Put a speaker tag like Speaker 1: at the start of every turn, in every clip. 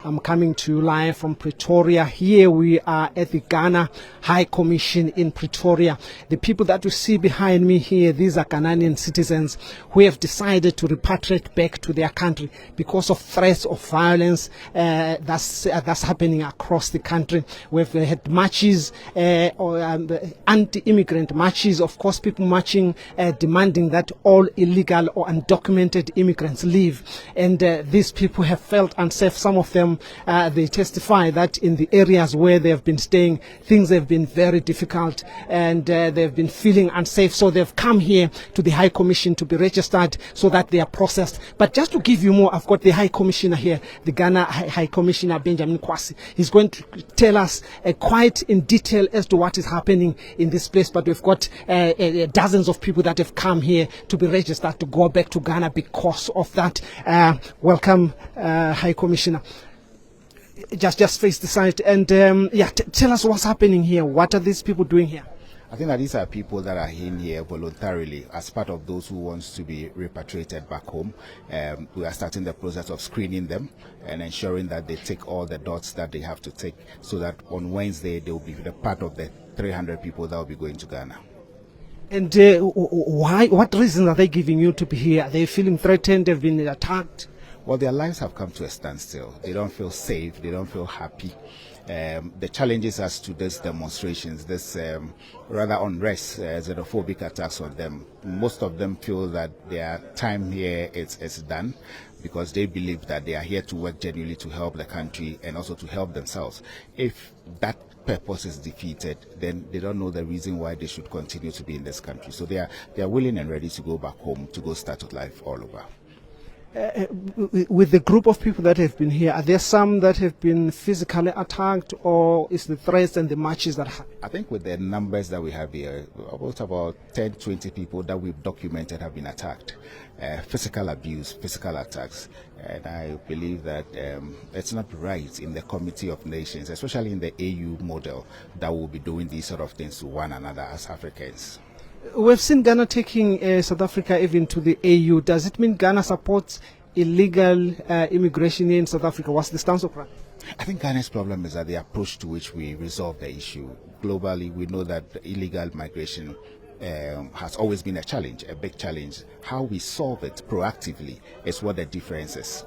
Speaker 1: I'm coming to you live from Pretoria. Here we are at the Ghana High Commission in Pretoria. The people that you see behind me here, these are Ghanaian citizens who have decided to repatriate back to their country because of threats of violence that's happening across the country. We've had marches, anti-immigrant marches, of course, people marching, demanding that all illegal or undocumented immigrants leave. And these people have felt unsafe. Some of them they testify that in the areas where they have been staying, things have been very difficult and they've been feeling unsafe. So they've come here to the High Commission to be registered so that they are processed. But just to give you more, I've got the High Commissioner here, the Ghana High Commissioner Benjamin Kwasi. He's going to tell us quite in detail as to what is happening in this place. But we've got dozens of people that have come here to be registered to go back to Ghana because of that. Welcome, High Commissioner. Just face the side and tell us what's happening here. What are these people doing here?
Speaker 2: I think that these are people that are in here voluntarily as part of those who wants to be repatriated back home. We are starting the process of screening them and ensuring that they take all the dots that they have to take so that on Wednesday they will be the part of the 300 people that will be going to Ghana.
Speaker 1: And why? What reasons are they giving you to be here? Are they feeling threatened? They've been attacked?
Speaker 2: Well, their lives have come to a standstill. They don't feel safe. They don't feel happy. The challenges as to these demonstrations, this rather unrest, xenophobic attacks on them, most of them feel that their time here is done because they believe that they are here to work genuinely to help the country and also to help themselves. If that purpose is defeated, then they don't know the reason why they should continue to be in this country. So they are willing and ready to go back home to go start life all over.
Speaker 1: With the group of people that have been here, are there some that have been physically attacked, or is the threats and the marches that happen?
Speaker 2: I think with the numbers that we have here, about 10, 20 people that we've documented have been attacked. Physical abuse, physical attacks. And I believe that it's not right in the Committee of Nations, especially in the AU model, that we'll be doing these sort of things to one another as Africans.
Speaker 1: We've seen Ghana taking South Africa even to the AU. Does it mean Ghana supports illegal immigration in South Africa? What's the stance of that?
Speaker 2: I think Ghana's problem is that the approach to which we resolve the issue. Globally, we know that illegal migration has always been a challenge, a big challenge. How we solve it proactively is what the difference is.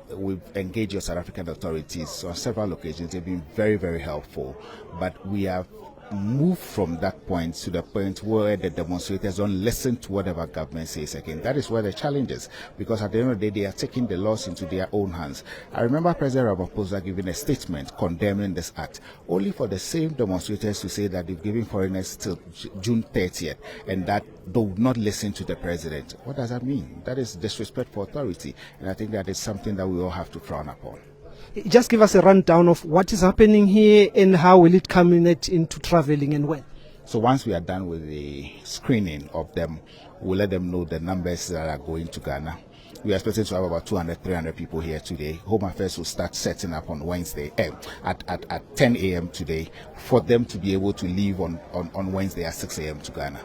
Speaker 2: We've engaged your South African authorities on several occasions. They've been very, very helpful. But we have move from that point to the point where the demonstrators don't listen to whatever government says again. That is where the challenge is, because at the end of the day, they are taking the laws into their own hands. I remember President Ramaphosa giving a statement condemning this act, only for the same demonstrators to say that they've given foreigners till June 30th and that they will not listen to the president. What does that mean? That is disrespect for authority, and I think that is something that we all have to frown upon.
Speaker 1: Just give us a rundown of what is happening here and how will it culminate into traveling and when?
Speaker 2: So once we are done with the screening of them, we'll let them know the numbers that are going to Ghana. We are expecting to have about 200, 300 people here today. Home Affairs will start setting up on Wednesday at 10 a.m. today for them to be able to leave on Wednesday at 6 a.m. to Ghana.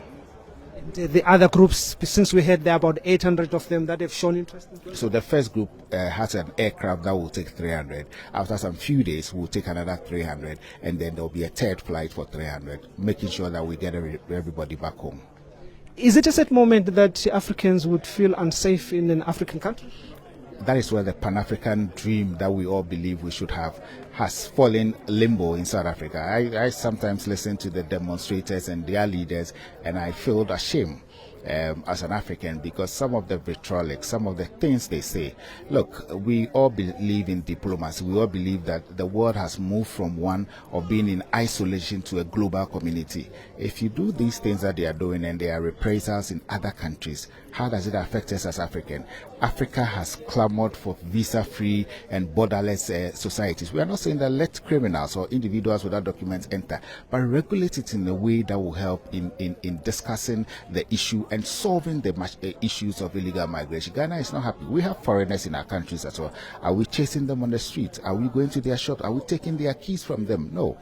Speaker 1: The other groups, since we had there about 800 of them that have shown interest in
Speaker 2: So the first group has an aircraft that will take 300. After some few days, we'll take another 300, and then there'll be a third flight for 300, making sure that we get everybody back home.
Speaker 1: Is it a set moment that Africans would feel unsafe in an African country?
Speaker 2: That is where the Pan-African dream that we all believe we should have has fallen limbo in South Africa. I sometimes listen to the demonstrators and their leaders, and I feel ashamed as an African, because some of the rhetoric, some of the things they say. Look, we all believe in diplomacy. We all believe that the world has moved from one of being in isolation to a global community. If you do these things that they are doing and they are reprisals in other countries, how does it affect us as African? Africa has clamored for visa-free and borderless societies. We are not saying that let criminals or individuals without documents enter, but regulate it in a way that will help in discussing the issue and solving the issues of illegal migration. Ghana is not happy. We have foreigners in our countries as well. Are we chasing them on the street? Are we going to their shops? Are we taking their keys from them? No.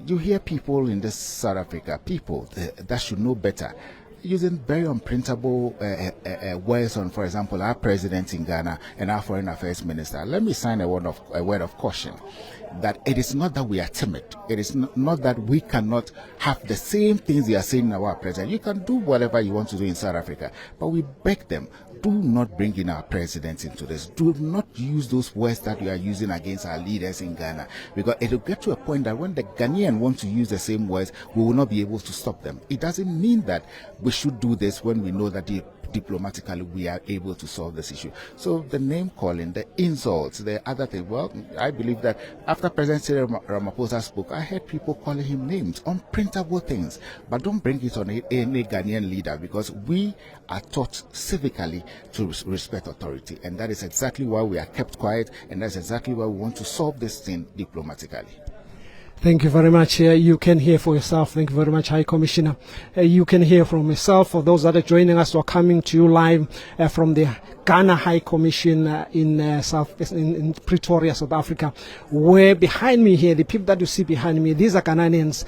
Speaker 2: You hear people in this South Africa, people that should know better, using very unprintable words on, for example, our president in Ghana and our foreign affairs minister. Let me sign a word of caution that it is not that we are timid. It is not that we cannot have the same things they are saying about our president. You can do whatever you want to do in South Africa, but we beg them, do not bring in our president into this. Do not use those words that you are using against our leaders in Ghana, because it will get to a point that when the Ghanaian want to use the same words, we will not be able to stop them. It doesn't mean that we should do this when we know that diplomatically we are able to solve this issue. So the name calling, the insults, the other thing, well, I believe that after President Cyril Ramaphosa spoke, I heard people calling him names, unprintable things, but don't bring it on any Ghanaian leader, because we are taught civically to respect authority, and that is exactly why we are kept quiet, and that's exactly why we want to solve this thing diplomatically.
Speaker 1: Thank you very much. You can hear for yourself. Thank you very much, High Commissioner. You can hear from myself. For those that are joining us or coming to you live from the Ghana High Commission in Pretoria, South Africa, where behind me here, the people that you see behind me, these are Ghanaians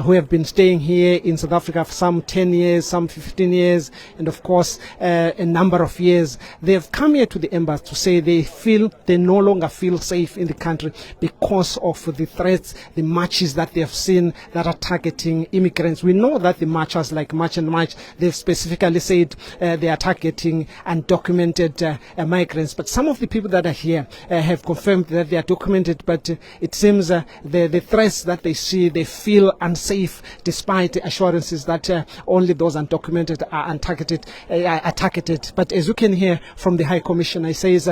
Speaker 1: who have been staying here in South Africa for some 10 years, some 15 years, and of course a number of years. They have come here to the embassy to say they no longer feel safe in the country because of the threats, the marches that they have seen that are targeting immigrants. We know that the marchers like March and March, they've specifically said they are targeting undocumented migrants, but some of the people that are here have confirmed that they are documented, but it seems the threats that they see, they feel unsafe despite assurances that only those undocumented are targeted. But as you can hear from the High Commissioner, he says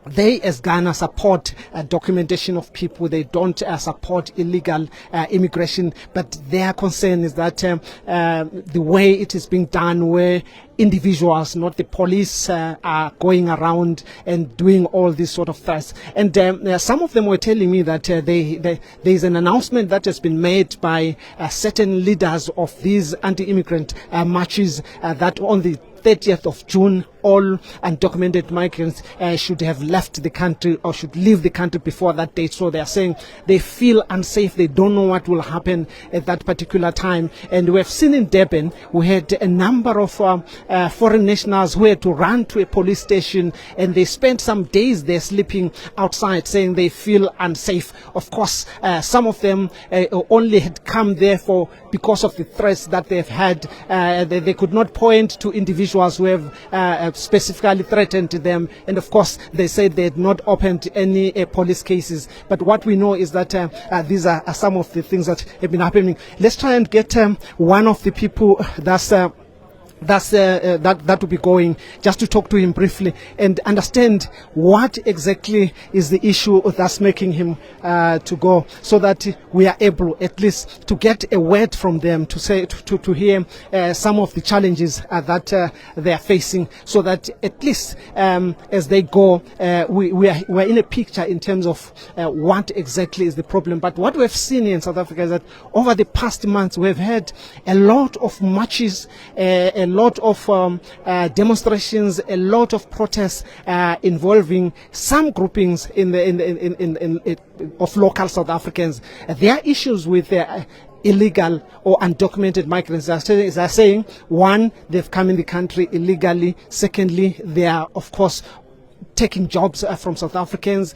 Speaker 1: they, as Ghana, support documentation of people. They don't support illegal immigration, but their concern is that the way it is being done, where individuals, not the police, are going around and doing all these sort of things. And some of them were telling me that there is an announcement that has been made by certain leaders of these anti-immigrant marches that on the 30th of June, all undocumented migrants should have left the country or should leave the country before that date. So they are saying they feel unsafe. They don't know what will happen at that particular time. And we have seen in Durban, we had a number of foreign nationals who had to run to a police station, and they spent some days there sleeping outside, saying they feel unsafe. Of course, some of them only had come there because of the threats that they've had. They could not point to individuals who have specifically threatened them, and of course they said they had not opened any police cases. But what we know is that these are some of the things that have been happening. Let's try and get one of the people that will be going, just to talk to him briefly and understand what exactly is the issue that's making him to go, so that we are able at least to get a word from them, to say to hear some of the challenges that they are facing, so that at least as they go, we're in a picture in terms of what exactly is the problem. But what we've seen in South Africa is that over the past months we've had a lot of marches, a lot of demonstrations, a lot of protests involving some groupings of local South Africans. There are issues with illegal or undocumented migrants. They are saying, one, they've come in the country illegally. Secondly, they are, of course, taking jobs from South Africans,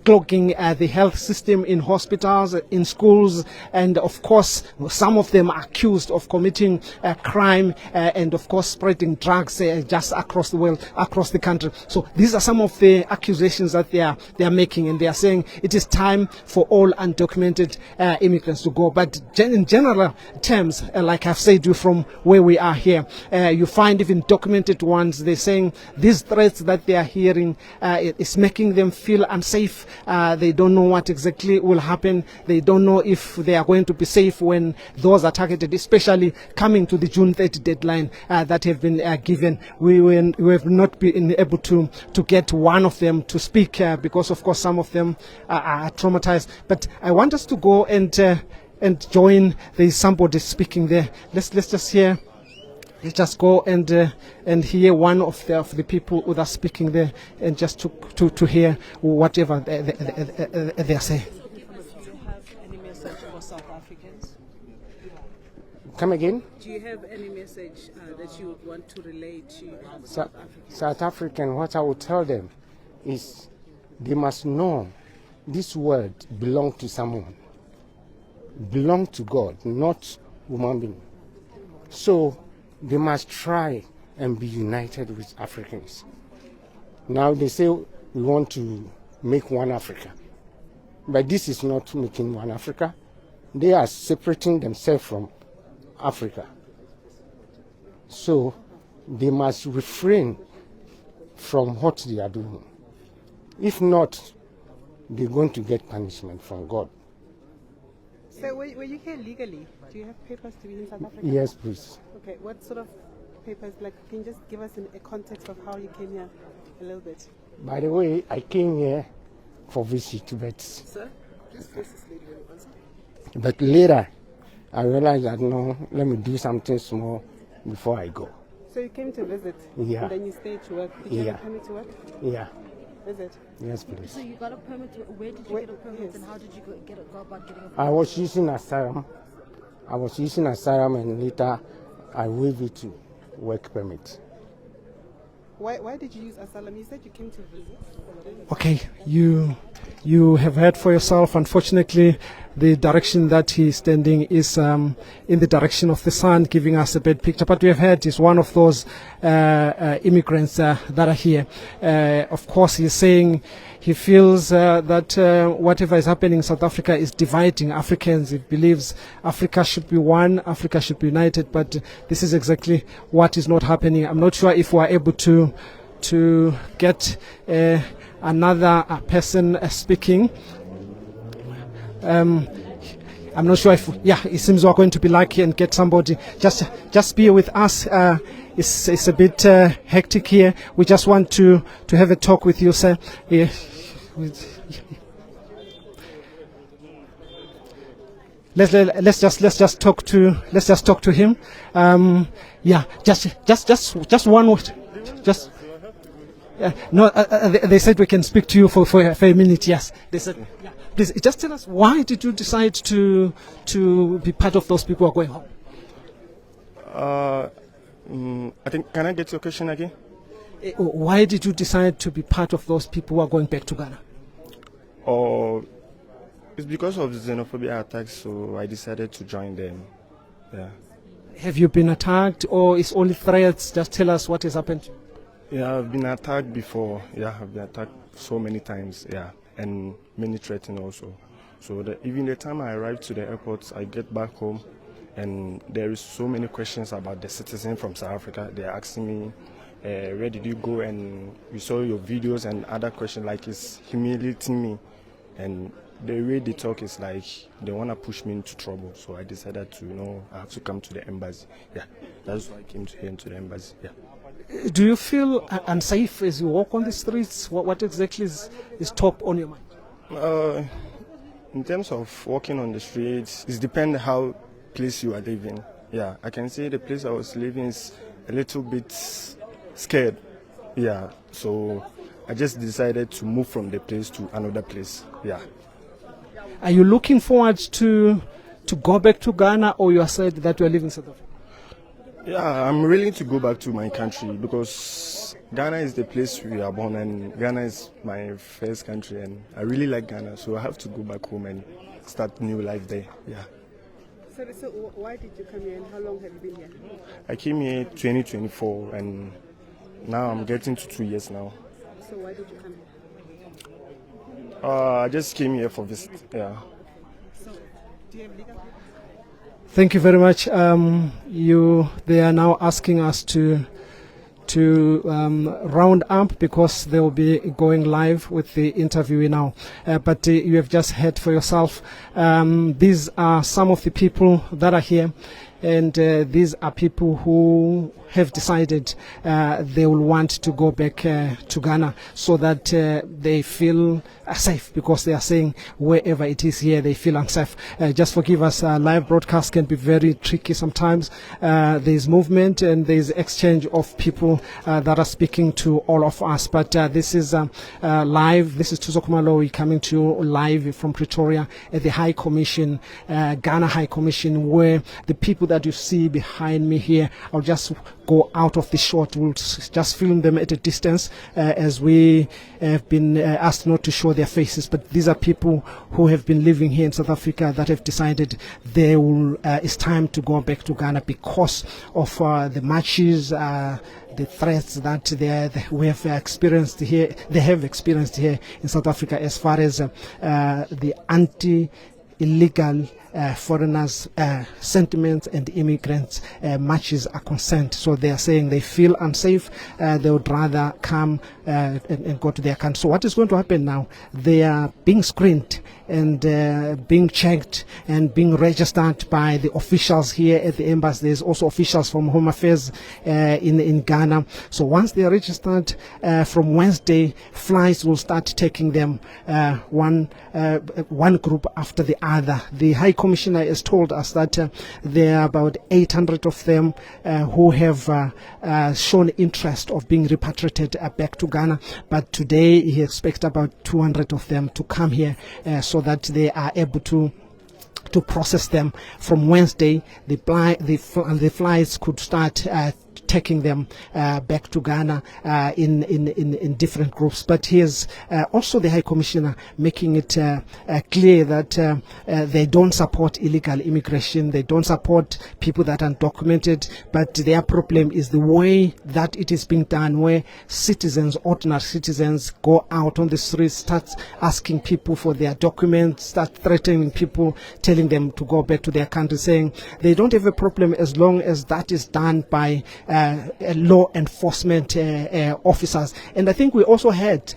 Speaker 1: clogging the health system in hospitals, in schools, and of course some of them are accused of committing crime and of course spreading drugs just across the world, across the country. So these are some of the accusations that they are making, and they are saying it is time for all undocumented immigrants to go. But in general terms, like I've said you from where we are here, you find even documented ones, they're saying these threats that they are hearing is making them feel unsafe. They don't know what exactly will happen. They don't know if they are going to be safe when those are targeted, especially coming to the June 30 deadline that have been given. We have not been able to get one of them to speak because, of course, some of them are traumatized. But I want us to go and join. There is somebody speaking there. Let's just hear. Let's just go and hear one of the people who are speaking there, and just to hear whatever they are saying.
Speaker 3: Do you have any message for South Africans? Come again?
Speaker 4: Do you have any message that you would want to relay to
Speaker 3: South African, what I would tell them is they must know this world belongs to someone, belongs to God, not human being. So they must try and be united with Africans. Now they say we want to make one Africa, but this is not making one Africa. They are separating themselves from Africa. So they must refrain from what they are doing. If not, they're going to get punishment from God.
Speaker 4: So were you here legally? Do you have papers to be in South Africa?
Speaker 3: Yes, please.
Speaker 4: Okay, what sort of papers? Like, can you just give us a context of how you came here a little bit?
Speaker 3: By the way, I came here for visit,
Speaker 4: Sir, just face this lady when you answer.
Speaker 3: but later I realized that no, let me do something small before I go.
Speaker 4: So you came to visit?
Speaker 3: Yeah.
Speaker 4: And then you stayed to work? Did you have a permit to work?
Speaker 3: Yeah.
Speaker 4: Is it?
Speaker 3: Yes, please.
Speaker 5: So you got a permit. Where did you get a permit,
Speaker 4: yes.
Speaker 5: and how did you go about getting a permit?
Speaker 3: I was using asylum. And later I waived it to work permit.
Speaker 4: Why did you use asylum? You said you came to visit.
Speaker 1: Okay, you have heard for yourself. Unfortunately, the direction that he's standing is in the direction of the sun, giving us a bad picture. But we have heard he's one of those immigrants that are here. Of course, he's saying he feels that whatever is happening in South Africa is dividing Africans. He believes Africa should be one, Africa should be united, but this is exactly what is not happening. I'm not sure if we are able to get another person speaking. I'm not sure if, it seems we're going to be lucky and get somebody. Just be with us. It's a bit hectic here. We just want to have a talk with you, sir. Let's just talk to him. Just one word. They said we can speak to you for a minute. Yes, they said. Please, just tell us, why did you decide to be part of those people who are going home?
Speaker 6: I think, can I get your question again?
Speaker 1: Why did you decide to be part of those people who are going back to Ghana?
Speaker 6: It's because of xenophobia attacks, so I decided to join them. Yeah.
Speaker 1: Have you been attacked, or is only threats? Just tell us what has happened.
Speaker 6: Yeah, I've been attacked before. Yeah, I've been attacked so many times. Yeah, and many threatened also. So even the time I arrived to the airport, I get back home, and there is so many questions about the citizen from South Africa. They're asking me, where did you go? And we saw your videos and other questions, like it's humiliating me. And the way they talk is like they want to push me into trouble. So I decided to, I have to come to the embassy. Yeah, that's why I came here to the embassy. Yeah.
Speaker 1: Do you feel unsafe as you walk on the streets? What exactly is top on your mind?
Speaker 6: In terms of walking on the streets, it depends how place you are living. Yeah, I can say the place I was living is a little bit scared. Yeah, so I just decided to move from the place to another place. Yeah.
Speaker 1: Are you looking forward to go back to Ghana, or you said that you are living in South Africa?
Speaker 6: Yeah, I'm willing to go back to my country because Ghana is the place we are born, and Ghana is my first country, and I really like Ghana, so I have to go back home and start new life there. Yeah.
Speaker 4: So why did you come here, and how long have you been here?
Speaker 6: I came here 2024, and now I'm getting to 2 years now.
Speaker 4: So why did you come here?
Speaker 6: I just came here for visit. Yeah.
Speaker 4: So do you have legal papers?
Speaker 1: Thank you very much. They are now asking us to round up because they will be going live with the interview now. But you have just heard for yourself. These are some of the people that are here, and these are people who have decided they will want to go back to Ghana so that they feel safe, because they are saying wherever it is here they feel unsafe. Just forgive us, live broadcast can be very tricky sometimes. There's movement and there's exchange of people that are speaking to all of us, but this is live. This is Thuso Khumalo coming to you live from Pretoria at the High Commission, Ghana High Commission, where the people that you see behind me here, I'll just go out of the shot. We'll just film them at a distance as we have been asked not to show their faces. But these are people who have been living here in South Africa that have decided they will. It's time to go back to Ghana because of the marches, the threats that we have experienced here. They have experienced here in South Africa as far as the anti-illegal foreigners sentiments and immigrants marches are concerned. So they are saying they feel unsafe. They would rather come and go to their country. So what is going to happen now? They are being screened and being checked and being registered by the officials here at the embassy. There's also officials from Home Affairs in Ghana. So once they are registered, from Wednesday, flights will start taking them one group after the other. The High Commissioner has told us that there are about 800 of them who have shown interest of being repatriated back to Ghana. But today he expects about 200 of them to come here so that they are able to process them. From Wednesday, the flights could start taking them back to Ghana in different groups. But here's also the High Commissioner making it clear that they don't support illegal immigration. They don't support people that are undocumented. But their problem is the way that it is being done, where citizens, ordinary citizens, go out on the streets, start asking people for their documents, start threatening people, telling them to go back to their country, saying they don't have a problem as long as that is done by law enforcement officers. And I think we also heard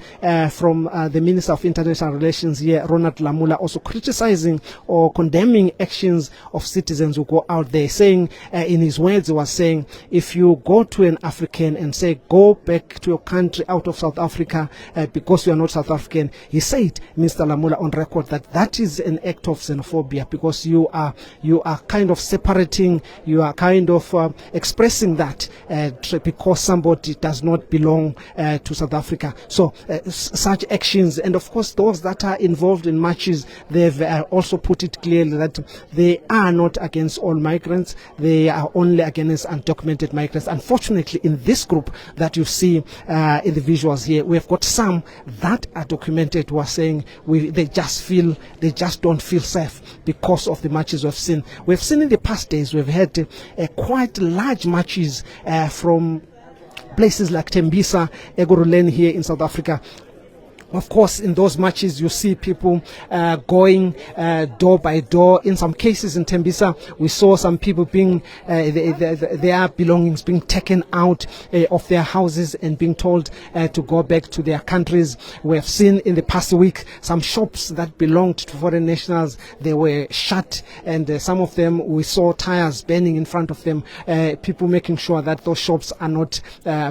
Speaker 1: from the Minister of International Relations here, Ronald Lamula, also criticizing or condemning actions of citizens who go out there, saying, in his words, he was saying, if you go to an African and say, go back to your country out of South Africa because you are not South African, he said, Mr. Lamula, on record, that is an act of xenophobia, because you are kind of separating, you are kind of expressing that because somebody does not belong to South Africa. So such actions, and of course those that are involved in marches, they've also put it clearly that they are not against all migrants, they are only against undocumented migrants. Unfortunately, in this group that you see in the visuals here, we have got some that are documented who are saying they just don't feel safe because of the marches we've seen. We've seen in the past days, we've had quite large marches from places like Tembisa, Ekurhuleni here in South Africa. Of course, in those marches, you see people going door by door. In some cases in Tembisa, we saw some people being their belongings being taken out of their houses and being told to go back to their countries. We have seen in the past week some shops that belonged to foreign nationals, they were shut, and some of them we saw tires burning in front of them, people making sure that those shops are not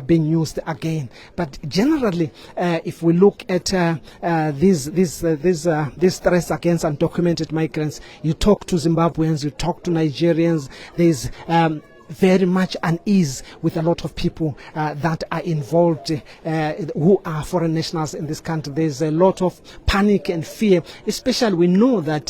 Speaker 1: being used again. But generally, if we look at these threats against undocumented migrants, you talk to Zimbabweans, you talk to Nigerians, there's very much unease with a lot of people that are involved who are foreign nationals in this country. There's a lot of panic and fear, especially we know that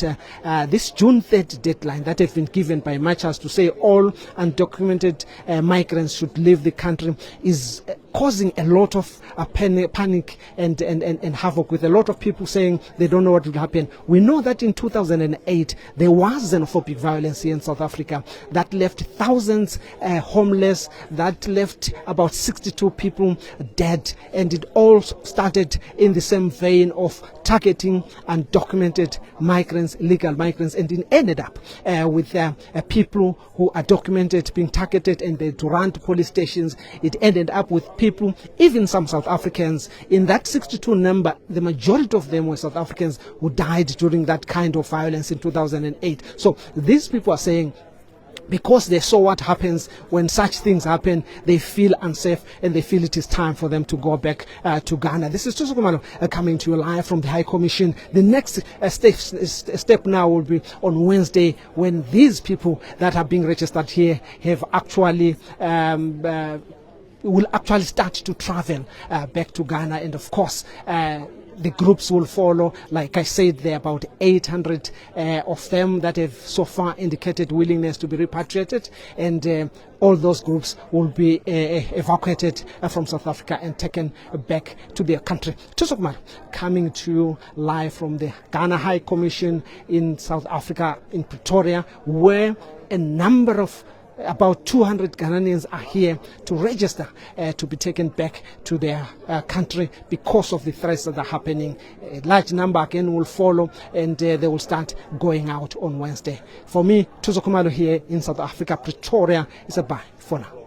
Speaker 1: this June 3rd deadline that has been given by marchers to say all undocumented migrants should leave the country is causing a lot of panic and havoc, with a lot of people saying they don't know what will happen. We know that in 2008 there was xenophobic violence here in South Africa that left thousands homeless, that left about 62 people dead, and it all started in the same vein of targeting undocumented migrants, illegal migrants, and it ended up with people who are documented being targeted and they to run to police stations. It ended up with people, even some South Africans. In that 62 number, the majority of them were South Africans who died during that kind of violence in 2008. So these people are saying, because they saw what happens when such things happen, they feel unsafe and they feel it is time for them to go back to Ghana. This is Thuso Khumalo coming to you live from the High Commission. The next step now will be on Wednesday, when these people that are being registered here have actually will actually start to travel back to Ghana, and of course the groups will follow. Like I said, there are about 800 of them that have so far indicated willingness to be repatriated, and all those groups will be evacuated from South Africa and taken back to their country. Thuso Khumalo, coming to you live from the Ghana High Commission in South Africa, in Pretoria, where a number of about 200 Ghanaians are here to register to be taken back to their country because of the threats that are happening. A large number again will follow, and they will start going out on Wednesday. For me, Thuso Khumalo here in South Africa, Pretoria, is a bye for now.